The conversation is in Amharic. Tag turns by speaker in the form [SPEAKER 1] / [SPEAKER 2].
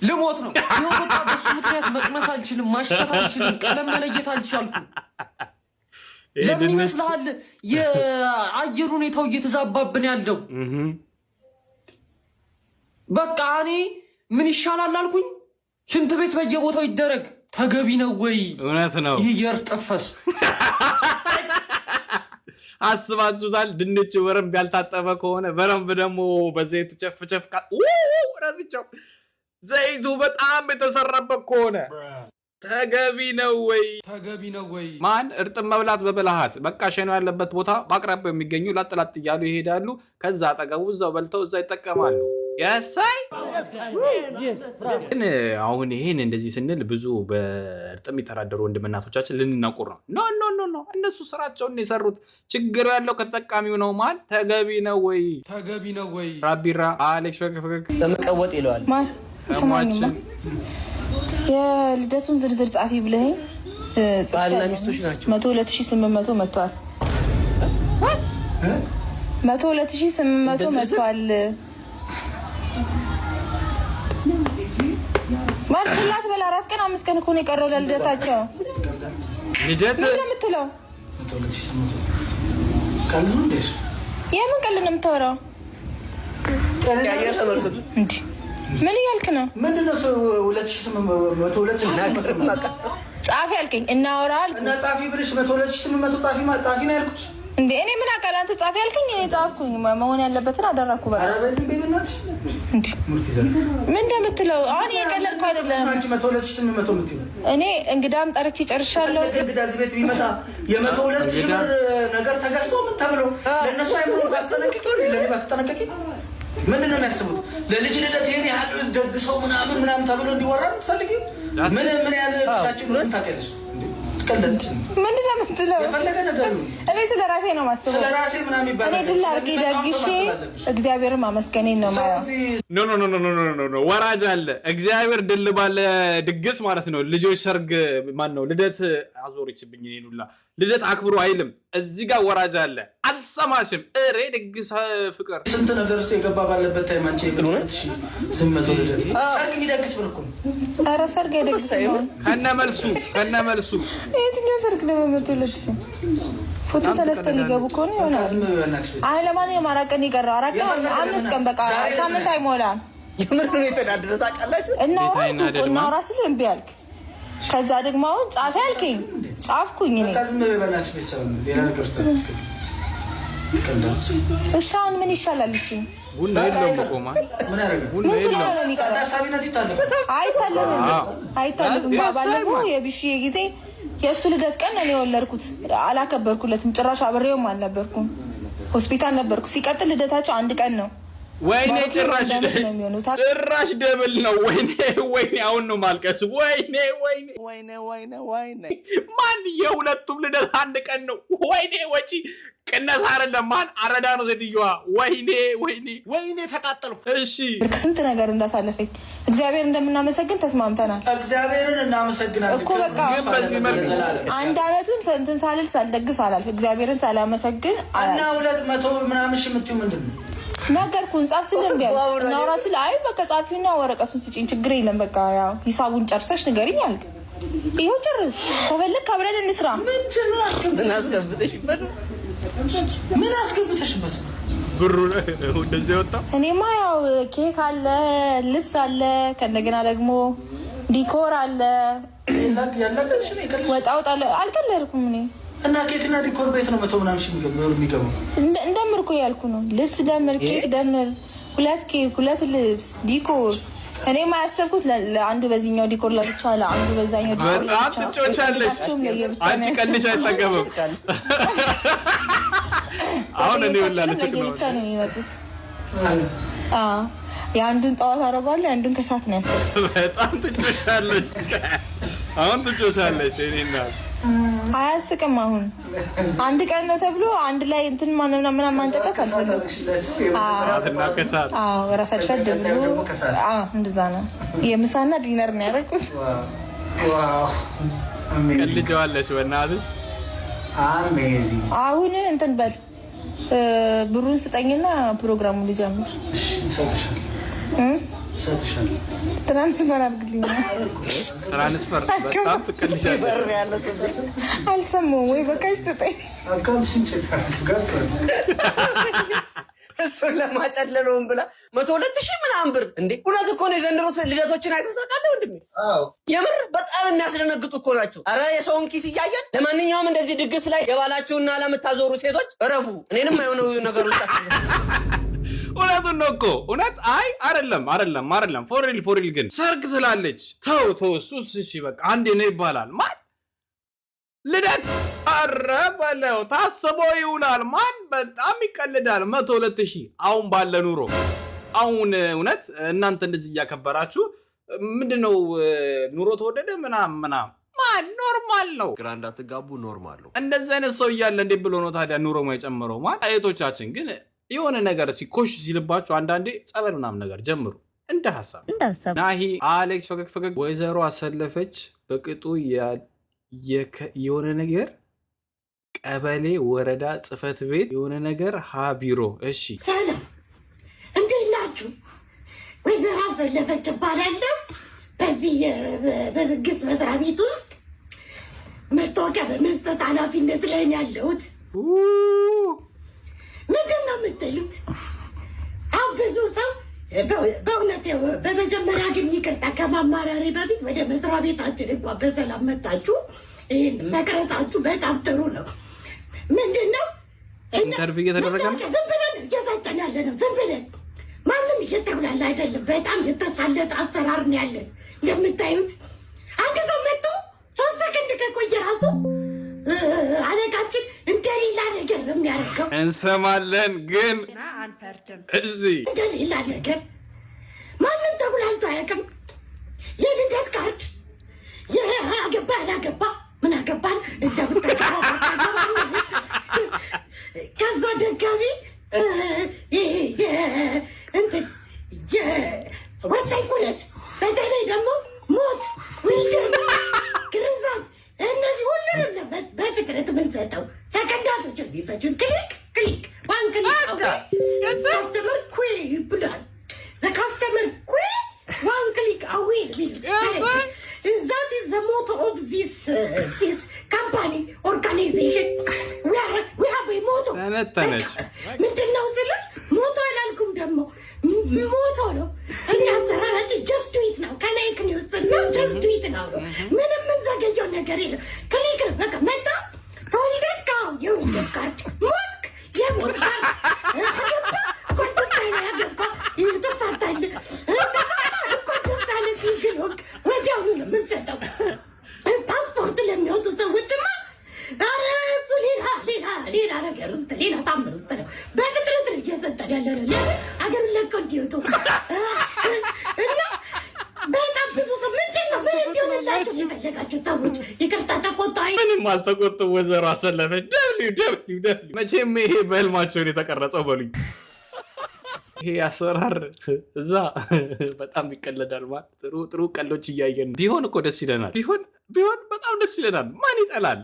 [SPEAKER 1] ልሞት ነው ይሄው በቃ በሱ ምክንያት መቅመስ አልችልም ማሽተት አልችልም ቀለም መለየት አልቻልኩም ለምን ይመስልሃል የአየር ሁኔታው እየተዛባብን ያለው በቃ እኔ ምን ይሻላል አልኩኝ ሽንት ቤት በየቦታው ይደረግ ተገቢ ነው ወይ
[SPEAKER 2] እውነት ነው
[SPEAKER 1] ይሄ የርጠፈስ
[SPEAKER 2] አስባችሁታል ድንች በረምብ ያልታጠበ ከሆነ በረምብ ደግሞ በዘይቱ ጨፍጨፍ ረዝቻው ዘይቱ በጣም የተሰራበት ከሆነ ተገቢ ነው ወይ ማን እርጥብ መብላት በበላሃት በቃ ሸኖ ያለበት ቦታ በአቅራቢያው የሚገኙ ላጥላጥ እያሉ ይሄዳሉ ከዛ አጠገቡ እዛው በልተው እዛ ይጠቀማሉ ያሳይ አሁን ይሄን እንደዚህ ስንል ብዙ በእርጥብ የሚተዳደሩ ወንድምናቶቻችን ልንናቁር ነው ኖ እነሱ ስራቸውን የሰሩት ችግር ያለው ከተጠቃሚው ነው ማን ተገቢ ነው ወይ ራቢራ አሌክስ ፈገግ
[SPEAKER 3] ለመቀወጥ ይለዋል
[SPEAKER 4] ማን ሰማኝማ የልደቱን ዝርዝር ጻፊ ብለህ
[SPEAKER 3] ባልና ሚስቶች ናቸው
[SPEAKER 4] 102800 መጥቷል 102800 መጥቷል ማርችላት በላ 4 ቀን 5 ቀን እኮ ነው የቀረው ለልደታቸው
[SPEAKER 2] ልደት
[SPEAKER 4] ምን የምትለው የምን ቀልድ ነው የምታወራው
[SPEAKER 3] ያየ ተመልከቱ
[SPEAKER 4] እንዴ ምን እያልክ ነው
[SPEAKER 5] ምንድነው 2800
[SPEAKER 4] ጻፊ ያልከኝ እናወራል
[SPEAKER 5] እና ጻፊ ብለሽ 2800 ጻፊ ነው ያልኩሽ
[SPEAKER 4] እንዴ እኔ ምን አቃል አንተ ጻፊ ያልከኝ እኔ ጻፍኩኝ መሆን ያለበትን አደረኩ በቃ
[SPEAKER 5] ኧረ በዚህ ቤብናሽ
[SPEAKER 4] እንዴ ምን እንደምትለው አሁን የቀለልኩ አይደለም
[SPEAKER 5] አንቺ 2800 ምትይ
[SPEAKER 4] እኔ እንግዳም ጠርቼ ጨርሻለሁ
[SPEAKER 5] እንግዳ እዚህ ቤት ቢመጣ የ102000 ብር ነገር ተገዝቶ ምን ተብሎ ለነሱ አይምሮ ባትጠነቀቂ ምንድነው የሚያስቡት ለልጅ ልደት ይሄን ያህል ደግሰው ምናምን ተብሎ እንዲወራ ትፈልጊ ምን ያህል ብቻችን ምን ታቀለሽ ትቀልደች
[SPEAKER 4] ምንድነው የምትለው
[SPEAKER 5] የፈለገ ነገር
[SPEAKER 4] እኔ ስለራሴ ነው ማስበው
[SPEAKER 5] ስለራሴ ምናምን ይባላል
[SPEAKER 4] እኔ ድል አድርጌ ደግሼ እግዚአብሔርን ማመስገኔን ነው ማየው
[SPEAKER 2] ኖ ወራጅ አለ እግዚአብሔር ድል ባለ ድግስ ማለት ነው ልጆች ሰርግ ማን ነው ልደት አዞርችብኝ እኔኑላ ልደት አክብሩ አይልም እዚህ ጋር ወራጅ አለ አልሰማሽም እሬ ድግስ ፍቅር
[SPEAKER 5] ስንት ነገር ውስጥ የገባ ባለበት ታይም አንቺ
[SPEAKER 3] እውነት
[SPEAKER 5] ስመቶ ልደት ሰርግ የሚደግስ ብር እኮ
[SPEAKER 4] ኧረ ሰርግ አይደግስ
[SPEAKER 2] ከነመልሱ
[SPEAKER 4] የትኛው ሰርግ ነው በመቶለት ፎቶ ተነስተን ሊገቡ ከሆነ ይሆናል አይ ለማንኛውም 4 ቀን ይቀረው 4 ቀን 5 ቀን በቃ ሳምንት አይሞላም
[SPEAKER 3] የምን ነው የተዳደረ ታውቃላችሁ
[SPEAKER 4] እና ራስህ እምቢ አልክ ከዛ ደግሞ አሁን ጻፍ ያልከኝ ጻፍኩኝ እኔ
[SPEAKER 5] ከዝም በበላች ቤተሰብ ነው ሌላ ነገር ውስጥ
[SPEAKER 4] እሺ አሁን ምን ይሻላል እሺ
[SPEAKER 2] ቡና የለውም እኮ
[SPEAKER 5] ምን ያደርጋል
[SPEAKER 2] ቡና የለውም
[SPEAKER 5] ታሳቢነት ይታለፍ
[SPEAKER 4] አይታለፍም ባለፈው የብሽዬ ጊዜ የእሱ ልደት ቀን ነው የወለድኩት አላከበርኩለትም ጭራሽ አብሬውም አልነበርኩም ሆስፒታል ነበርኩ ሲቀጥል ልደታቸው 1 ቀን ነው
[SPEAKER 2] ወይኔ ጭራሽ ደብል ነው ወይኔ አሁን ነው ማልቀስ ወይኔ ማን የሁለቱም ልደት 1 ቀን ነው ወይኔ ወጪ ቅነሳ አይደለም ማን አረዳ ነው ሴትዮዋ ወይኔ ተቃጠልኩ እሺ
[SPEAKER 4] ስንት ነገር እንዳሳለፈኝ እግዚአብሔር እንደምናመሰግን ተስማምተናል
[SPEAKER 5] እግዚአብሔርን እናመሰግናለን
[SPEAKER 4] እኮ በቃ
[SPEAKER 2] ግን በዚህ መልኩ
[SPEAKER 4] 1 አመቱን እንትን ሳልደግስ አላልፍ እግዚአብሔርን ሳላመሰግን
[SPEAKER 5] እና 200 ምናምን ሺህ የምትይው ምንድን ነው
[SPEAKER 4] ነገርኩን ጻፍ ስለምብ ያው እናውራ ስለ አይ በቃ ጻፊውና ወረቀቱን ስጪኝ ችግር የለም በቃ ያው ሂሳቡን ጨርሰሽ ንገሪኝ አልክ ይሄው ጨርስ ከፈለክ አብረን እንስራ
[SPEAKER 3] ምን አስገብተሽበት
[SPEAKER 2] ብሩ እንደዚህ ወጣ
[SPEAKER 4] እኔማ ያው ኬክ አለ ልብስ አለ ከነገና ደግሞ ዲኮር አለ
[SPEAKER 5] ያለቀሽ ነው ይከልሽ
[SPEAKER 4] ወጣው አልቀለርኩም እኔ
[SPEAKER 5] እና ኬክና ዲኮር ቤት ነው 100 ምናምን ሺህ የሚገባው
[SPEAKER 4] እንደምርኩ ያልኩ ነው ልብስ ደምር ኬክ ደምር 2 ኬክ 2 ልብስ ዲኮር እኔ ማያሰብኩት ለአንዱ በዚህኛው ዲኮር ለብቻ ለአንዱ በዛኛው ዲኮር
[SPEAKER 2] በጣም ትጮቻለሽ አንቺ ቀልሽ አይጠገበም አሁን እኔ ወላ ለስክ ነው
[SPEAKER 4] ብቻ ነው የሚመጡት የአንዱን ጠዋት አደርጋለሁ የአንዱን ከሰዓት ነው ያሰብኩት
[SPEAKER 2] በጣም ትጮቻለሽ አሁን ትጮቻለሽ እኔና
[SPEAKER 4] አያስቅም አሁን 1 ቀን ነው ተብሎ አንድ ላይ እንትን ምናምን ማንጨቀቅ አልፈልግም
[SPEAKER 2] ሰዓትና ከሰዓት
[SPEAKER 4] ረፈድፈድ ብሎ እንደዛ ነው የምሳና ዲነር ነው ያደረኩት
[SPEAKER 5] ዋው
[SPEAKER 2] ቀልጀዋለሽ በእናትሽ
[SPEAKER 5] አሜዚንግ
[SPEAKER 4] አሁን እንትን በል ብሩን ስጠኝና ፕሮግራሙን ልጀምር
[SPEAKER 5] እሺ ሰጥሻለሁ እሰጥሻለሁ።
[SPEAKER 4] ትራንስፈር አድርግልኝ።
[SPEAKER 2] ትራንስፈር በጣም ትቀንሻለሽ።
[SPEAKER 4] አልሰማሁም ወይ በቃሽ ስጠኝ።
[SPEAKER 5] አካውንትሽን ቼክ ጋር
[SPEAKER 3] እሱን ለማጨለለውን ብላ 102,000 ምናምን ብር እንዴ! እውነት እኮ ነው። የዘንድሮ ልደቶችን አይተህ ታውቃለህ ወንድሜ? የምር በጣም የሚያስደነግጡ እኮ ናቸው። አረ የሰውን ኪስ እያየን። ለማንኛውም እንደዚህ ድግስ ላይ የባላችሁና ለምታዞሩ ሴቶች እረፉ። እኔንም አይሆነው ነገሩ
[SPEAKER 2] እውነቱን ነው እኮ እውነት። አይ አይደለም ፎሪል ግን ሰርግ ትላለች። ተው እሱስ እሺ በቃ አንዴ ነው ይባላል። ማን ልደት አረ በለው ታስቦ ይውላል። ማን በጣም ይቀልዳል። 102,000 አሁን ባለ ኑሮ አሁን እውነት እናንተ እንደዚህ እያከበራችሁ ምንድነው ኑሮ ተወደደ ምናምን ማን ኖርማል ነው።
[SPEAKER 6] ግራ እንዳትጋቡ ኖርማል ነው።
[SPEAKER 2] እንደዚህ አይነት ሰው እያለ እንዴ ብሎ ነው ታዲያ ኑሮ ማይጨምረው? ማን እህቶቻችን ግን የሆነ ነገር ሲኮሽ ሲልባችሁ አንዳንዴ ጸበል ምናምን ነገር ጀምሩ። እንደ ሐሳብ ናሂ አሌክስ ፈገግ ወይዘሮ አሰለፈች በቅጡ የሆነ ነገር ቀበሌ ወረዳ ጽህፈት ቤት የሆነ ነገር ቢሮ። እሺ
[SPEAKER 7] ሰላም እንዴት ናችሁ? ወይዘሮ አሰለፈች እባላለሁ። በዚህ በዝግስ መስሪያ ቤት ውስጥ መታወቂያ በመስጠት ኃላፊነት ላይ ነው ያለሁት። ምንድን ነው የምትሉት? አሁን ብዙ ሰው በእውነት በመጀመሪያ ግን ይቅርታ ከማማራሪ በፊት ወደ መስሪያ ቤታችን እንኳን በሰላም መጣችሁ። ይህን መቅረጻችሁ በጣም ጥሩ ነው። ምንድን ነው
[SPEAKER 2] ኢንተርቪው እየተደረገ ነው።
[SPEAKER 7] ዝም ብለን እየሰጠን ያለ ነው። ዝም ብለን ማንም እየተብላለ አይደለም። በጣም የተሳለጠ አሰራር ነው ያለን። እንደምታዩት አንድ ሰው መጥቶ 3 ሰከንድ ከቆየ ራሱ አለቃችን እንደሌላ ነገር ነው የሚያደርገው።
[SPEAKER 2] እንሰማለን ግን
[SPEAKER 7] አንፈርድም።
[SPEAKER 2] እዚህ
[SPEAKER 7] እንደሌላ ነገር ማንም ተጉላልቶ አያውቅም። የልደት ካርድ አገባ ያላገባ ምን አገባን እጃ ከዛ ደጋቢ እንትን ወሳኝ ኩነት፣ በተለይ ደግሞ ሞት፣ ውልደት፣ ግርዛት እነዚህ ሁሉንም በፍጥነት የምንሰጠው ሰከንዳቶች የሚፈጁት ክሊክ ዋን ክሊክ ካስተመር ኩ ይብላል። ካስተመር ኩ ዋን ክሊክ አዌ that is the motto of this company organization. We have a motto. ምንድን ነው ስልህ ሞቶ አላልኩም። ደግሞ ሞቶ ነው። እኛ አሰራራችን just do it now ከናይክ ኒውስ ነው። just do it now ነው። ምንም የምንዘገየው ነገር የለም። ክሊክ ነው በቃ። መጣ ተወልደት ካው የወልደት ካርድ ሞትክ የሞት ካርድ አገባ ቆንጆ ያገባ ይተፋታል ቆንጆ ሲግሎክ ወዲያውኑ ነው የምንሰጠው። ፓስፖርት ለሚወጡ ሰዎችማ ኧረ እሱ ሌላ ነገር ውስጥ ሌላ ታምር ውስጥ ነው። በፍጥነት ነው እየሰጠን ያለ ነው። ለምን አገሩን ለቀው እንዲወጡ እና በጣም ብዙ ሰው ምንድን ነው ምን እንዲሆንላችሁ የፈለጋችሁ ሰዎች ይቅርታ ተቆጣኝ።
[SPEAKER 2] ምንም አልተቆጡም። ወይዘሮ አሰለፈች ደብሊው መቼም ይሄ በህልማቸውን የተቀረጸው በሉኝ። ይሄ አሰራር እዛ በጣም ይቀለዳል። ማለት ጥሩ ቀልዶች እያየን ቢሆን እኮ ደስ ይለናል። ቢሆን በጣም ደስ ይለናል። ማን ይጠላል?